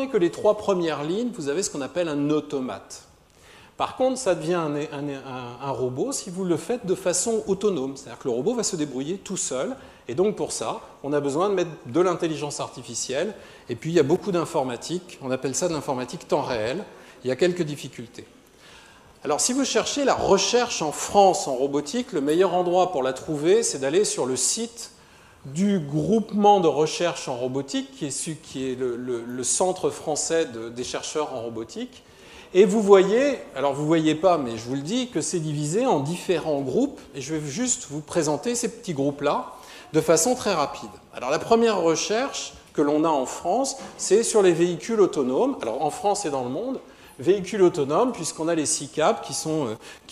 que les 3 premières lignes, vous avez ce qu'on appelle un automate. Par contre, ça devient un robot si vous le faites de façon autonome. C'est-à-dire que le robot va se débrouiller tout seul. Et donc pour ça, on a besoin de mettre de l'intelligence artificielle. Et puis il y a beaucoup d'informatique. On appelle ça de l'informatique temps réel. Il y a quelques difficultés. Alors si vous cherchez la recherche en France en robotique, le meilleur endroit pour la trouver, c'est d'aller sur le site du groupement de recherche en robotique, qui est le centre français des chercheurs en robotique. Et vous voyez, alors vous ne voyez pas, mais je vous le dis, que c'est divisé en différents groupes. Et je vais juste vous présenter ces petits groupes-là de façon très rapide. Alors la première recherche que l'on a en France, c'est sur les véhicules autonomes. Alors en France et dans le monde, véhicules autonomes, puisqu'on a les SICAP qui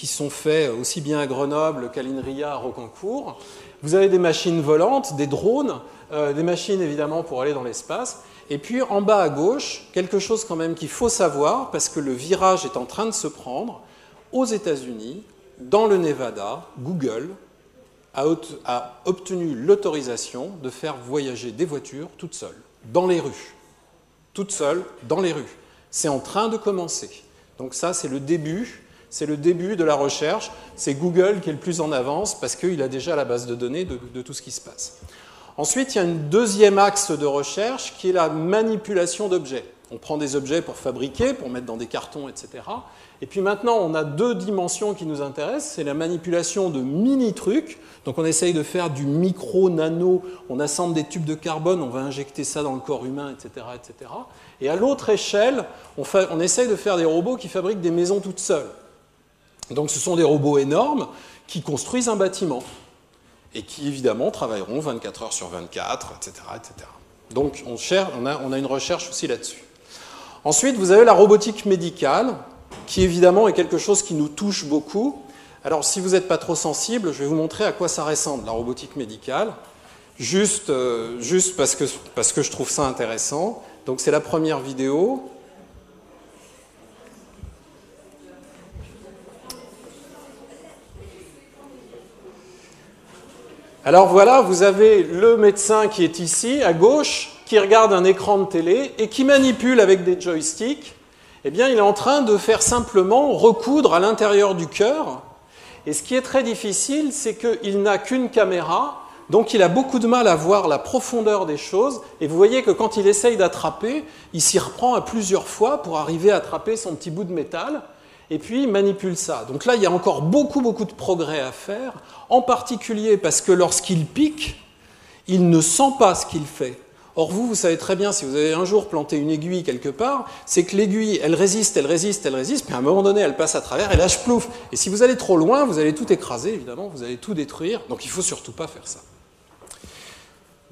sont faits aussi bien à Grenoble qu'à l'INRIA à Rocancourt. Vous avez des machines volantes, des drones, des machines évidemment pour aller dans l'espace. Et puis en bas à gauche, quelque chose quand même qu'il faut savoir, parce que le virage est en train de se prendre, aux États-Unis, dans le Nevada, Google a obtenu l'autorisation de faire voyager des voitures toutes seules, dans les rues. Toutes seules, dans les rues. C'est en train de commencer. Donc ça, c'est le début de la recherche. C'est Google qui est le plus en avance, parce qu'il a déjà la base de données de tout ce qui se passe. Ensuite, il y a un deuxième axe de recherche qui est la manipulation d'objets. On prend des objets pour fabriquer, pour mettre dans des cartons, etc. Et puis maintenant, on a 2 dimensions qui nous intéressent. C'est la manipulation de mini-trucs. Donc on essaye de faire du micro-nano. On assemble des tubes de carbone, on va injecter ça dans le corps humain, etc. etc. Et à l'autre échelle, on essaye de faire des robots qui fabriquent des maisons toutes seules. Donc ce sont des robots énormes qui construisent un bâtiment. Et qui, évidemment, travailleront 24 heures sur 24, etc. etc. Donc, on a une recherche aussi là-dessus. Ensuite, vous avez la robotique médicale, qui, évidemment, est quelque chose qui nous touche beaucoup. Alors, si vous n'êtes pas trop sensible, je vais vous montrer à quoi ça ressemble, la robotique médicale, juste parce que je trouve ça intéressant. Donc, c'est la première vidéo. Alors voilà, vous avez le médecin qui est ici, à gauche, qui regarde un écran de télé et qui manipule avec des joysticks. Eh bien, il est en train de faire simplement recoudre à l'intérieur du cœur. Et ce qui est très difficile, c'est qu'il n'a qu'une caméra, donc il a beaucoup de mal à voir la profondeur des choses. Et vous voyez que quand il essaye d'attraper, il s'y reprend à plusieurs fois pour arriver à attraper son petit bout de métal. Et puis, il manipule ça. Donc là, il y a encore beaucoup de progrès à faire, en particulier parce que lorsqu'il pique, il ne sent pas ce qu'il fait. Or, vous savez très bien, si vous avez un jour planté une aiguille quelque part, c'est que l'aiguille, elle résiste, puis à un moment donné, elle passe à travers, et lâche plouf. Et si vous allez trop loin, vous allez tout écraser, évidemment, vous allez tout détruire. Donc, il ne faut surtout pas faire ça.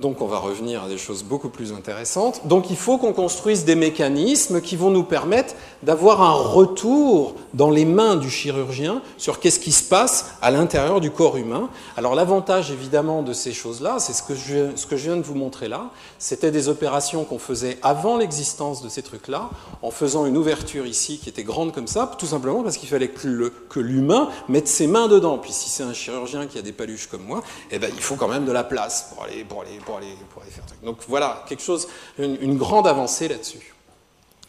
Donc on va revenir à des choses beaucoup plus intéressantes. Donc il faut qu'on construise des mécanismes qui vont nous permettre d'avoir un retour dans les mains du chirurgien sur qu'est-ce qui se passe à l'intérieur du corps humain. Alors l'avantage évidemment de ces choses-là, c'est ce que je viens de vous montrer là, c'était des opérations qu'on faisait avant l'existence de ces trucs-là, en faisant une ouverture ici qui était grande comme ça, tout simplement parce qu'il fallait que l'humain mette ses mains dedans. Puis si c'est un chirurgien qui a des paluches comme moi, eh ben, il faut quand même de la place pour aller faire truc. Donc voilà, une grande avancée là-dessus.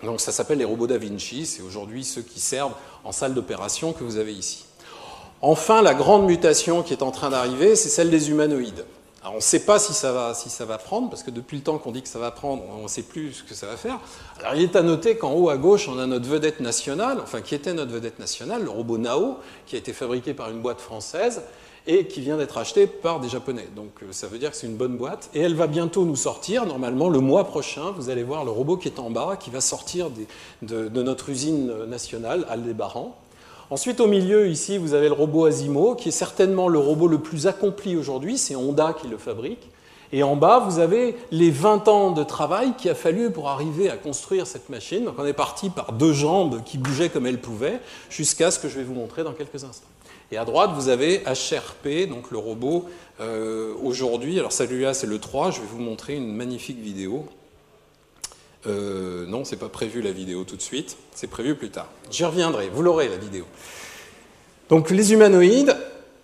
Donc ça s'appelle les robots Da Vinci, c'est aujourd'hui ceux qui servent en salle d'opération que vous avez ici. Enfin, la grande mutation qui est en train d'arriver, c'est celle des humanoïdes. Alors on ne sait pas si ça va prendre, parce que depuis le temps qu'on dit que ça va prendre, on ne sait plus ce que ça va faire. Alors il est à noter qu'en haut à gauche, on a notre vedette nationale, enfin qui était notre vedette nationale, le robot Nao, qui a été fabriqué par une boîte française, et qui vient d'être acheté par des Japonais. Donc ça veut dire que c'est une bonne boîte. Et elle va bientôt nous sortir, normalement le mois prochain, vous allez voir le robot qui est en bas, qui va sortir de notre usine nationale, Aldébaran. Ensuite, au milieu, ici, vous avez le robot Asimo, qui est certainement le robot le plus accompli aujourd'hui, c'est Honda qui le fabrique. Et en bas, vous avez les 20 ans de travail qu'il a fallu pour arriver à construire cette machine. Donc on est parti par 2 jambes qui bougeaient comme elles pouvaient, jusqu'à ce que je vais vous montrer dans quelques instants. Et à droite, vous avez HRP, donc le robot aujourd'hui. Alors celui-là, c'est le 3. Je vais vous montrer une magnifique vidéo. Non, c'est pas prévu la vidéo tout de suite. C'est prévu plus tard. J'y reviendrai. Vous l'aurez, la vidéo. Donc les humanoïdes,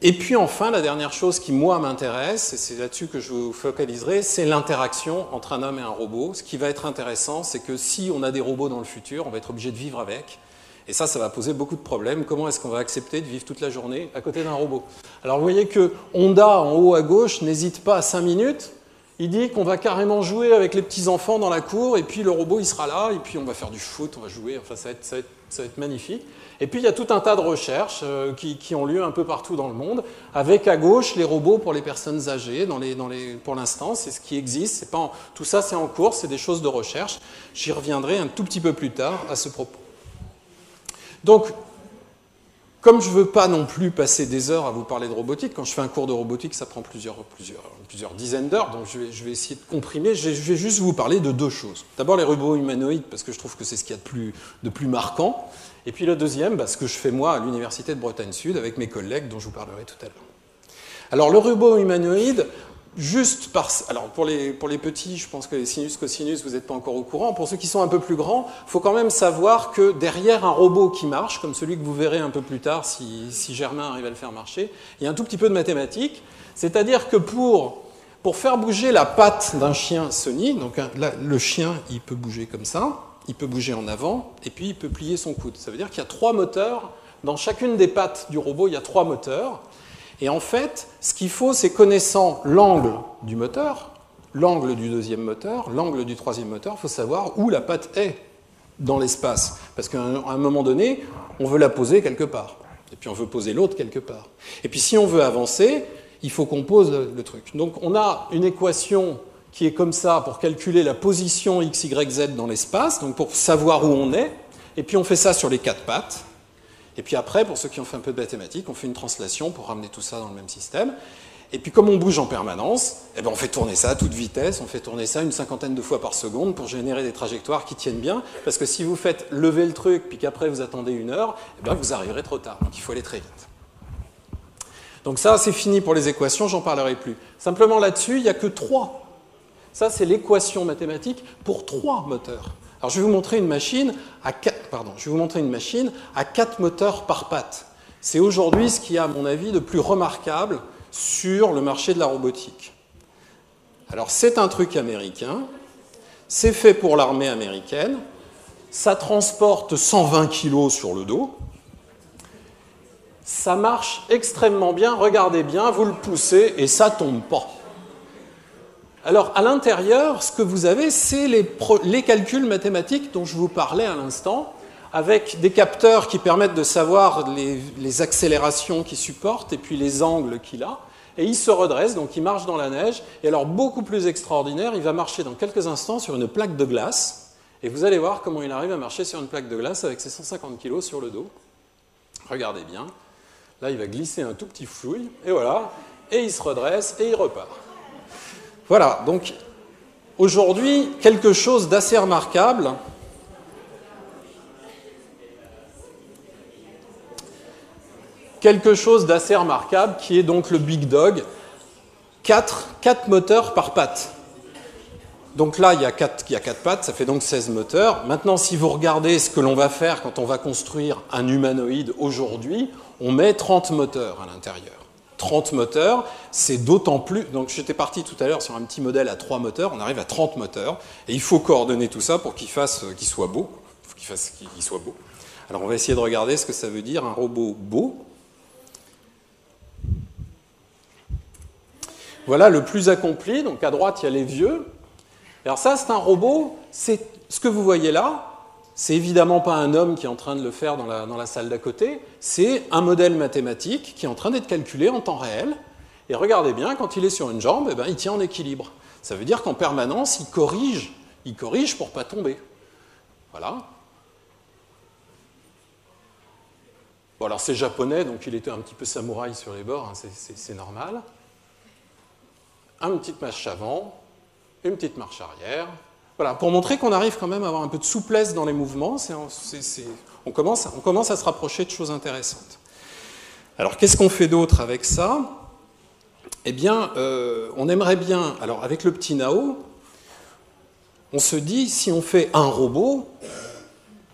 Et puis enfin, la dernière chose qui, moi, m'intéresse, et c'est là-dessus que je vous focaliserai, c'est l'interaction entre un homme et un robot. Ce qui va être intéressant, c'est que si on a des robots dans le futur, on va être obligé de vivre avec. Et ça va poser beaucoup de problèmes. Comment est-ce qu'on va accepter de vivre toute la journée à côté d'un robot? Alors vous voyez que Honda, en haut à gauche, n'hésite pas à 5 minutes. Il dit qu'on va carrément jouer avec les petits-enfants dans la cour, et puis le robot, il sera là, et puis on va faire du foot, on va jouer, enfin ça va être magnifique. Et puis il y a tout un tas de recherches qui ont lieu un peu partout dans le monde, avec à gauche les robots pour les personnes âgées, pour l'instant, c'est ce qui existe. Tout ça, c'est en cours, c'est des choses de recherche. J'y reviendrai un tout petit peu plus tard à ce propos. Donc, comme je ne veux pas non plus passer des heures à vous parler de robotique, quand je fais un cours de robotique, ça prend plusieurs dizaines d'heures, donc je vais essayer de comprimer. Je vais juste vous parler de deux choses. D'abord, les robots humanoïdes, parce que je trouve que c'est ce qu'il y a de plus marquant. Et puis le deuxième, ce que je fais moi à l'Université de Bretagne Sud avec mes collègues, dont je vous parlerai tout à l'heure. Alors, le robot humanoïde, alors pour les petits, je pense que les sinus, cosinus, vous n'êtes pas encore au courant. Pour ceux qui sont un peu plus grands, il faut quand même savoir que derrière un robot qui marche, comme celui que vous verrez un peu plus tard si Germain arrive à le faire marcher, il y a un tout petit peu de mathématiques. C'est-à-dire que pour faire bouger la patte d'un chien Sony, donc là, le chien, il peut bouger comme ça, il peut bouger en avant, et puis il peut plier son coude. Ça veut dire qu'il y a 3 moteurs. Dans chacune des pattes du robot, il y a 3 moteurs. Et en fait, ce qu'il faut, c'est connaissant l'angle du moteur, l'angle du deuxième moteur, l'angle du troisième moteur, il faut savoir où la patte est dans l'espace. Parce qu'à un moment donné, on veut la poser quelque part. Et puis on veut poser l'autre quelque part. Et puis si on veut avancer, il faut qu'on pose le truc. Donc on a une équation qui est comme ça pour calculer la position x, y, z dans l'espace, donc pour savoir où on est. Et puis on fait ça sur les 4 pattes. Et puis après, pour ceux qui ont fait un peu de mathématiques, on fait une translation pour ramener tout ça dans le même système. Et puis comme on bouge en permanence, on fait tourner ça à toute vitesse, on fait tourner ça une 50aine de fois par seconde pour générer des trajectoires qui tiennent bien, parce que si vous faites lever le truc, puis qu'après vous attendez 1 heure, vous arriverez trop tard, donc il faut aller très vite. Donc ça, c'est fini pour les équations, j'en parlerai plus. Simplement là-dessus, il n'y a que 3. Ça, c'est l'équation mathématique pour 3 moteurs. Alors, je vais vous montrer une machine à 4 moteurs par patte. C'est aujourd'hui ce qui est, à mon avis, de plus remarquable sur le marché de la robotique. Alors, c'est un truc américain, c'est fait pour l'armée américaine, ça transporte 120 kg sur le dos, ça marche extrêmement bien, regardez bien, vous le poussez et ça ne tombe pas. Alors, à l'intérieur, ce que vous avez, c'est les calculs mathématiques dont je vous parlais à l'instant, avec des capteurs qui permettent de savoir les accélérations qu'il supporte et puis les angles qu'il a. Et il se redresse, donc il marche dans la neige. Et alors, beaucoup plus extraordinaire, il va marcher dans quelques instants sur une plaque de glace. Et vous allez voir comment il arrive à marcher sur une plaque de glace avec ses 150 kg sur le dos. Regardez bien. Là, il va glisser un tout petit fouille, et voilà. Et il se redresse et il repart. Voilà, donc aujourd'hui, quelque chose d'assez remarquable. Quelque chose d'assez remarquable qui est donc le Big Dog. 4 moteurs par patte. Donc là, il y a 4 pattes, ça fait donc 16 moteurs. Maintenant, si vous regardez ce que l'on va faire quand on va construire un humanoïde aujourd'hui, on met 30 moteurs à l'intérieur. 30 moteurs, c'est d'autant plus... Donc j'étais parti tout à l'heure sur un petit modèle à 3 moteurs, on arrive à 30 moteurs, et il faut coordonner tout ça pour qu'il soit beau. Il faut qu'il soit beau. Alors on va essayer de regarder ce que ça veut dire, un robot beau. Voilà le plus accompli, donc à droite il y a les vieux. Alors ça c'est un robot, c'est ce que vous voyez là, c'est évidemment pas un homme qui est en train de le faire dans la salle d'à côté, c'est un modèle mathématique qui est en train d'être calculé en temps réel. Et regardez bien, quand il est sur une jambe, il tient en équilibre. Ça veut dire qu'en permanence, il corrige pour ne pas tomber. Voilà. Bon, alors c'est japonais, donc il était un petit peu samouraï sur les bords, hein, c'est normal. Une petite marche avant, une petite marche arrière. Voilà, pour montrer qu'on arrive quand même à avoir un peu de souplesse dans les mouvements, on commence à se rapprocher de choses intéressantes. Alors, qu'est-ce qu'on fait d'autre avec ça? Eh bien, on aimerait bien... Alors, avec le petit Nao, on se dit, si on fait un robot,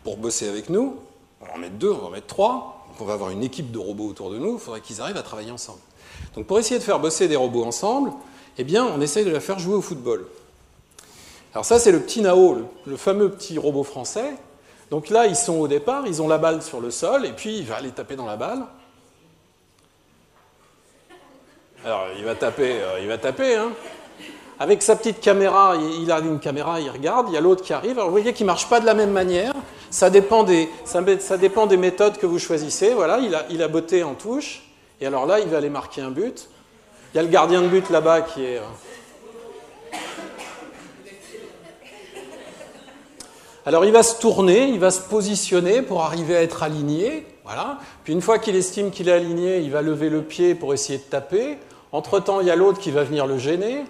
pour bosser avec nous, on va en mettre 2, on va en mettre 3, qu'on va avoir une équipe de robots autour de nous, il faudrait qu'ils arrivent à travailler ensemble. Donc pour essayer de faire bosser des robots ensemble, eh bien, on essaye de la faire jouer au football. Alors ça, c'est le petit Nao, le fameux petit robot français. Donc là, ils sont au départ, ils ont la balle sur le sol, et puis il va aller taper dans la balle. Alors, il va taper, hein. Avec sa petite caméra, il a une caméra, il regarde, il y a l'autre qui arrive. Alors vous voyez qu'il ne marche pas de la même manière. Ça dépend des méthodes que vous choisissez. Voilà, il a botté en touche. Et alors là, il va aller marquer un but. Il y a le gardien de but là-bas qui est... Alors il va se tourner, il va se positionner pour arriver à être aligné. Voilà. Puis une fois qu'il estime qu'il est aligné, il va lever le pied pour essayer de taper. Entre-temps, il y a l'autre qui va venir le gêner.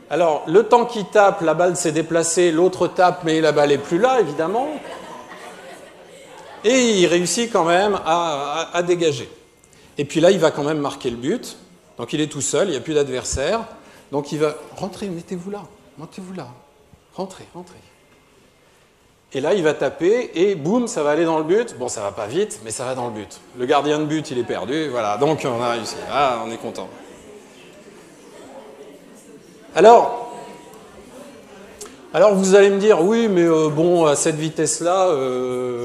Alors, le temps qu'il tape, la balle s'est déplacée, l'autre tape, mais la balle n'est plus là, évidemment. Et il réussit quand même à dégager. Et puis là, il va quand même marquer le but. Donc il est tout seul, il n'y a plus d'adversaire. Donc il va... Rentrez, mettez-vous là, rentrez. Et là, il va taper, et boum, ça va aller dans le but. Bon, ça va pas vite, mais ça va dans le but. Le gardien de but, il est perdu, voilà. Donc on a réussi. Ah, on est content. Alors, vous allez me dire, oui, mais bon, à cette vitesse-là,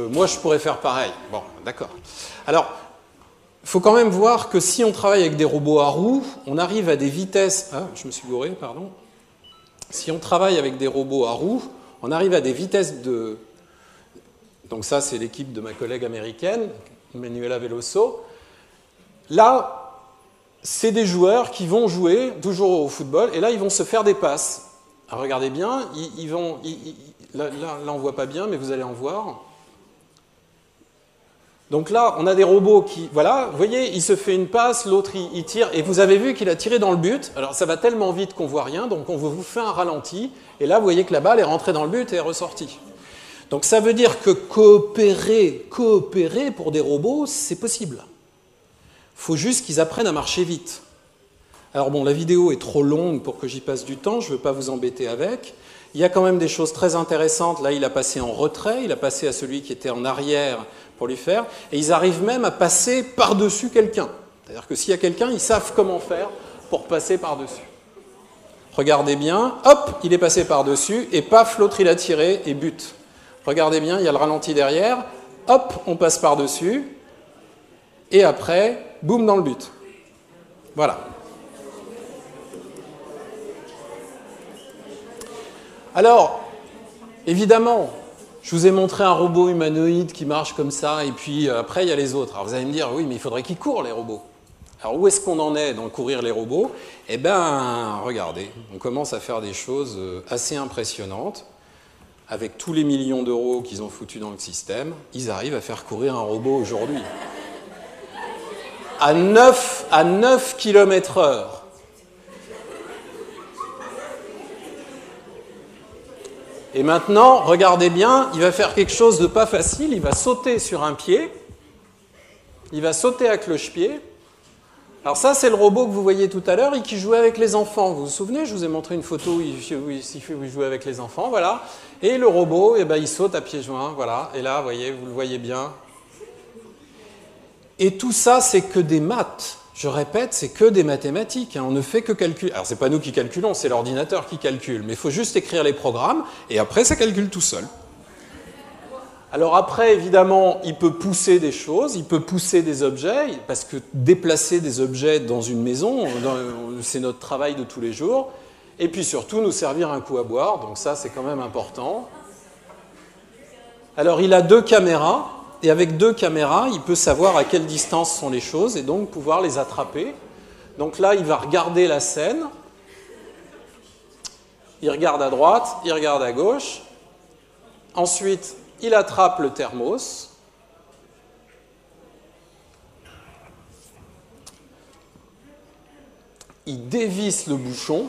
moi, je pourrais faire pareil. Bon, d'accord. Alors, il faut quand même voir que si on travaille avec des robots à roues, on arrive à des vitesses... Ah, je me suis gouré, pardon. Si on travaille avec des robots à roues, on arrive à des vitesses de... Donc ça, c'est l'équipe de ma collègue américaine, Manuela Veloso. Là... c'est des joueurs qui vont jouer toujours au football, et là, ils vont se faire des passes. Alors, regardez bien, là, on ne voit pas bien, mais vous allez en voir. Donc là, on a des robots qui... Voilà, vous voyez, il se fait une passe, l'autre, il tire, et vous avez vu qu'il a tiré dans le but. Alors, ça va tellement vite qu'on ne voit rien, donc on vous fait un ralenti, et là, vous voyez que la balle est rentrée dans le but et est ressortie. Donc, ça veut dire que coopérer pour des robots, c'est possible. Il faut juste qu'ils apprennent à marcher vite. Alors bon, la vidéo est trop longue pour que j'y passe du temps, je ne veux pas vous embêter avec. Il y a quand même des choses très intéressantes. Là, il a passé en retrait, il a passé à celui qui était en arrière pour lui faire, et ils arrivent même à passer par-dessus quelqu'un. C'est-à-dire que s'il y a quelqu'un, ils savent comment faire pour passer par-dessus. Regardez bien, hop, il est passé par-dessus, et paf, l'autre il a tiré et but. Regardez bien, il y a le ralenti derrière, hop, on passe par-dessus, et après... boum dans le but. Voilà. Alors, évidemment, je vous ai montré un robot humanoïde qui marche comme ça, et puis après, il y a les autres. Alors vous allez me dire, oui, mais il faudrait qu'ils courent, les robots. Alors où est-ce qu'on en est dans courir les robots? Eh bien, regardez, on commence à faire des choses assez impressionnantes. Avec tous les millions d'euros qu'ils ont foutus dans le système, ils arrivent à faire courir un robot aujourd'hui. À 9 km/h. Et maintenant, regardez bien, il va faire quelque chose de pas facile, il va sauter sur un pied, il va sauter à cloche-pied. Alors ça, c'est le robot que vous voyez tout à l'heure et qui jouait avec les enfants. Vous vous souvenez, je vous ai montré une photo où il jouait avec les enfants, voilà. Et le robot, eh ben, il saute à pieds joints, voilà. Et là, vous le voyez bien. Et tout ça, c'est que des maths. Je répète, c'est que des mathématiques. On ne fait que calculer. Alors, ce n'est pas nous qui calculons, c'est l'ordinateur qui calcule. Mais il faut juste écrire les programmes, et après, ça calcule tout seul. Alors après, évidemment, il peut pousser des choses, il peut pousser des objets, parce que déplacer des objets dans une maison, c'est notre travail de tous les jours. Et puis surtout, nous servir un coup à boire. Donc ça, c'est quand même important. Alors, il a 2 caméras. Et avec 2 caméras, il peut savoir à quelle distance sont les choses et donc pouvoir les attraper. Donc là, il va regarder la scène. Il regarde à droite, il regarde à gauche. Ensuite, il attrape le thermos. Il dévisse le bouchon.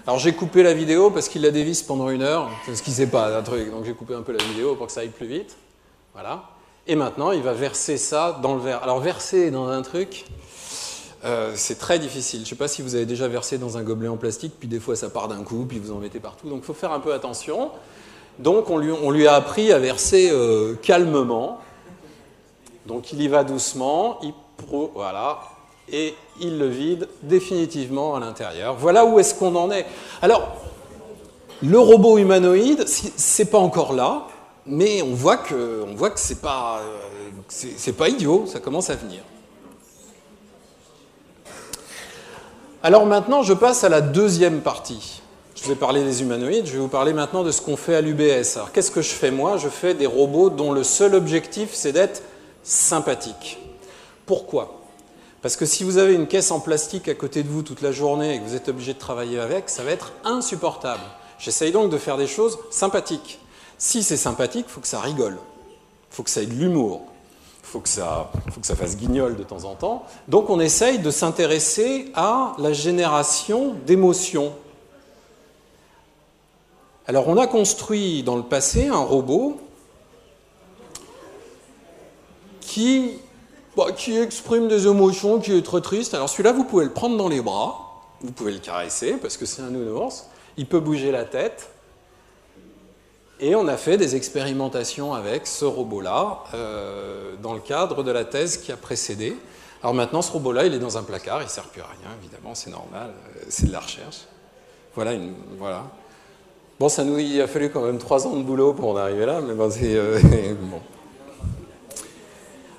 Alors j'ai coupé la vidéo parce qu'il la dévisse pendant 1 heure, c'est ce qui ne sait pas un truc, donc j'ai coupé un peu la vidéo pour que ça aille plus vite. Voilà. Et maintenant, il va verser ça dans le verre. Alors verser dans un truc, c'est très difficile. Je ne sais pas si vous avez déjà versé dans un gobelet en plastique, puis des fois ça part d'un coup, puis vous en mettez partout, donc il faut faire un peu attention. Donc on lui a appris à verser calmement. Donc il y va doucement, voilà, et il le vide définitivement à l'intérieur. Voilà où est-ce qu'on en est. Alors, le robot humanoïde, c'est pas encore là, mais on voit que c'est pas idiot, ça commence à venir. Alors maintenant, je passe à la deuxième partie. Je vous ai parlé des humanoïdes, je vais vous parler maintenant de ce qu'on fait à l'UBS. Alors qu'est-ce que je fais moi? Je fais des robots dont le seul objectif, c'est d'être sympathiques. Pourquoi? Parce que si vous avez une caisse en plastique à côté de vous toute la journée et que vous êtes obligé de travailler avec, ça va être insupportable. J'essaye donc de faire des choses sympathiques. Si c'est sympathique, il faut que ça rigole. Il faut que ça ait de l'humour. Il faut que ça fasse guignol de temps en temps. Donc on essaye de s'intéresser à la génération d'émotions. Alors on a construit dans le passé un robot qui exprime des émotions, qui est très triste. Alors celui-là, vous pouvez le prendre dans les bras, vous pouvez le caresser parce que c'est un nounours, il peut bouger la tête. Et on a fait des expérimentations avec ce robot-là dans le cadre de la thèse qui a précédé. Alors maintenant, ce robot-là, il est dans un placard, il ne sert plus à rien, évidemment, c'est normal, c'est de la recherche. Voilà. Bon, il a fallu quand même 3 ans de boulot pour en arriver là, mais bon, c'est... bon.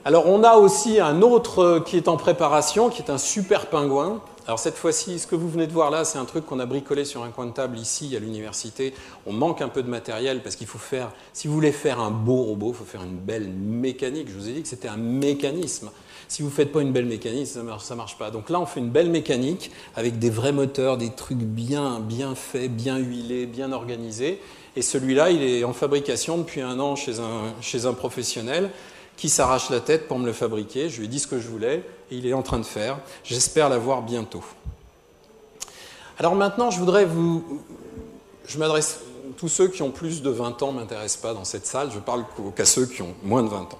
Alors on a aussi un autre qui est en préparation, qui est un super pingouin. Alors cette fois-ci, ce que vous venez de voir là, c'est un truc qu'on a bricolé sur un coin de table ici à l'université. On manque un peu de matériel parce qu'il faut faire, si vous voulez faire un beau robot, il faut faire une belle mécanique. Je vous ai dit que c'était un mécanisme. Si vous ne faites pas une belle mécanique, ça ne marche pas. Donc là, on fait une belle mécanique avec des vrais moteurs, des trucs bien faits, bien huilés, bien organisés. Et celui-là, il est en fabrication depuis 1 an chez un professionnel qui s'arrache la tête pour me le fabriquer. Je lui ai dit ce que je voulais et il est en train de faire. J'espère l'avoir bientôt. Alors maintenant, je m'adresse... Tous ceux qui ont plus de 20 ans ne m'intéressent pas dans cette salle. Je parle qu'à ceux qui ont moins de 20 ans.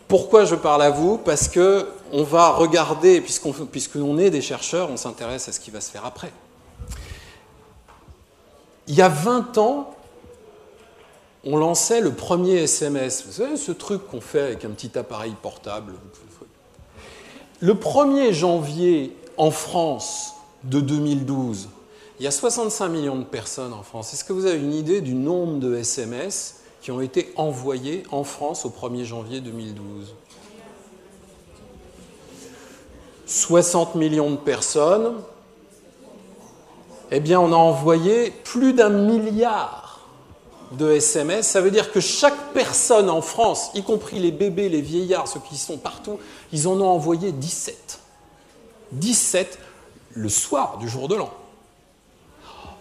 Pourquoi je parle à vous? Parce qu'on va regarder, puisqu'on est des chercheurs, on s'intéresse à ce qui va se faire après. Il y a 20 ans, on lançait le premier SMS. Vous savez, ce truc qu'on fait avec un petit appareil portable. Le 1er janvier, en France, de 2012, il y a 65 millions de personnes en France. Est-ce que vous avez une idée du nombre de SMS qui ont été envoyés en France au 1er janvier 2012? 60 millions de personnes. Eh bien, on a envoyé plus d'1 milliard de SMS. Ça veut dire que chaque personne en France, y compris les bébés, les vieillards, ceux qui sont partout, ils en ont envoyé 17. 17 le soir du jour de l'an.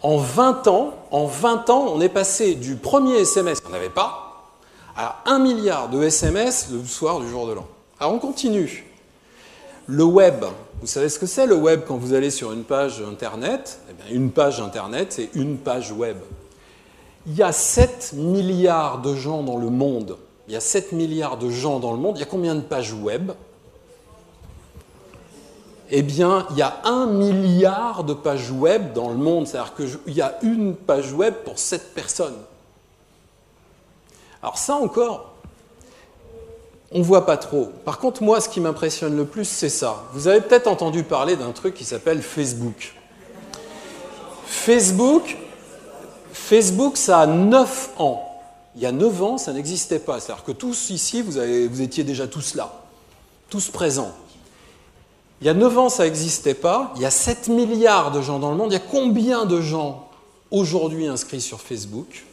En 20 ans, on est passé du premier SMS qu'on n'avait pas à 1 milliard de SMS le soir du jour de l'an. Alors on continue. Le web, vous savez ce que c'est le web quand vous allez sur une page Internet? Eh bien, une page Internet, c'est une page web. Il y a 7 milliards de gens dans le monde. Il y a 7 milliards de gens dans le monde. Il y a combien de pages web? Eh bien, il y a 1 milliard de pages web dans le monde. C'est-à-dire qu'il y a une page web pour 7 personnes. Alors ça encore, on ne voit pas trop. Par contre, moi, ce qui m'impressionne le plus, c'est ça. Vous avez peut-être entendu parler d'un truc qui s'appelle Facebook. Facebook, ça a 9 ans. Il y a 9 ans, ça n'existait pas. C'est-à-dire que tous ici, vous étiez déjà tous là, tous présents. Il y a 9 ans, ça n'existait pas. Il y a 7 milliards de gens dans le monde. Il y a combien de gens aujourd'hui inscrits sur Facebook?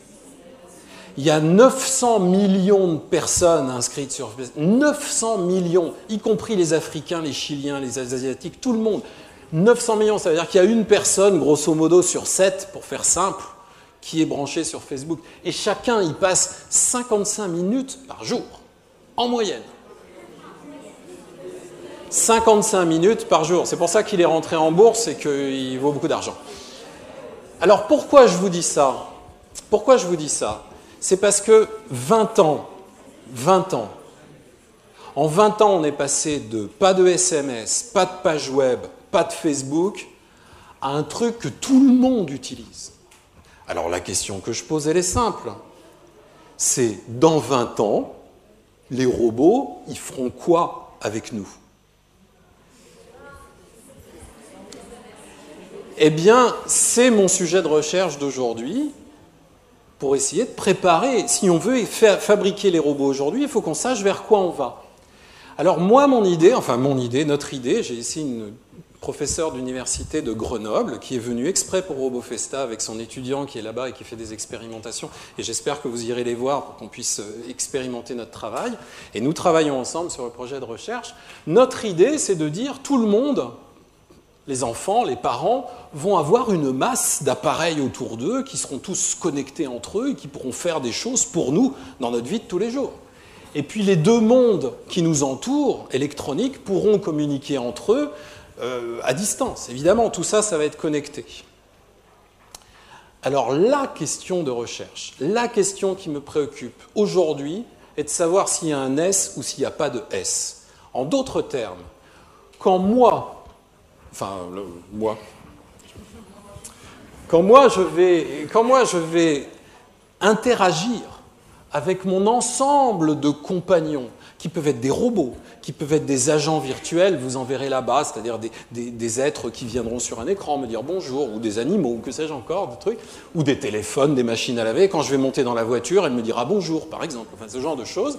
Il y a 900 millions de personnes inscrites sur Facebook. 900 millions, y compris les Africains, les Chiliens, les Asiatiques, tout le monde. 900 millions, ça veut dire qu'il y a une personne, grosso modo, sur 7, pour faire simple, qui est branchée sur Facebook. Et chacun y passe 55 minutes par jour, en moyenne. 55 minutes par jour. C'est pour ça qu'il est rentré en bourse et qu'il vaut beaucoup d'argent. Alors pourquoi je vous dis ça? Pourquoi je vous dis ça? C'est parce que 20 ans, en 20 ans, on est passé de pas de SMS, pas de page web, pas de Facebook, à un truc que tout le monde utilise. Alors la question que je pose, elle est simple. C'est dans 20 ans, les robots, ils feront quoi avec nous? Eh bien, c'est mon sujet de recherche d'aujourd'hui pour essayer de préparer. Si on veut fabriquer les robots aujourd'hui, il faut qu'on sache vers quoi on va. Alors moi, notre idée, j'ai ici une professeure d'université de Grenoble qui est venue exprès pour RoboFesta avec son étudiant qui est là-bas et qui fait des expérimentations. Et j'espère que vous irez les voir pour qu'on puisse expérimenter notre travail. Et nous travaillons ensemble sur le projet de recherche. Notre idée, c'est de dire tout le monde, les enfants, les parents, vont avoir une masse d'appareils autour d'eux qui seront tous connectés entre eux et qui pourront faire des choses pour nous dans notre vie de tous les jours. Et puis les deux mondes qui nous entourent, électroniques, pourront communiquer entre eux à distance. Évidemment, tout ça, ça va être connecté. Alors la question de recherche, la question qui me préoccupe aujourd'hui est de savoir s'il y a un S ou s'il n'y a pas de S. En d'autres termes, quand moi je vais interagir avec mon ensemble de compagnons, qui peuvent être des robots, qui peuvent être des agents virtuels, vous en verrez là-bas, c'est-à-dire des êtres qui viendront sur un écran me dire bonjour, ou des animaux, ou que sais-je encore, des trucs, ou des téléphones, des machines à laver. Quand je vais monter dans la voiture, elle me dira bonjour, par exemple, enfin ce genre de choses.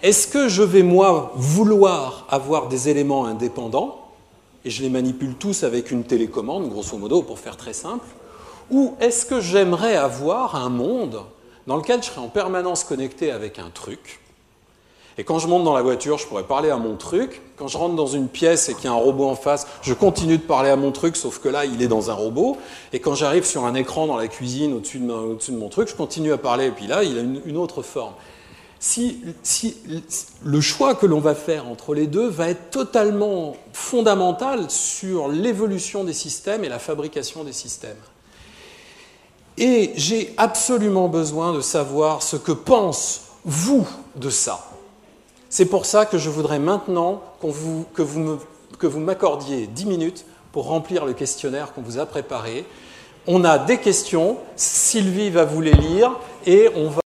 Est-ce que je vais, moi, vouloir avoir des éléments indépendants, et je les manipule tous avec une télécommande, grosso modo, pour faire très simple, ou est-ce que j'aimerais avoir un monde dans lequel je serais en permanence connecté avec un truc, et quand je monte dans la voiture, je pourrais parler à mon truc. Quand je rentre dans une pièce et qu'il y a un robot en face, je continue de parler à mon truc, sauf que là, il est dans un robot. Et quand j'arrive sur un écran dans la cuisine au-dessus de mon truc, je continue à parler, et puis là, il a une autre forme. Si le choix que l'on va faire entre les deux va être totalement fondamental sur l'évolution des systèmes et la fabrication des systèmes. Et j'ai absolument besoin de savoir ce que pensez vous de ça. C'est pour ça que je voudrais maintenant que vous m'accordiez 10 minutes pour remplir le questionnaire qu'on vous a préparé. On a des questions, Sylvie va vous les lire et on va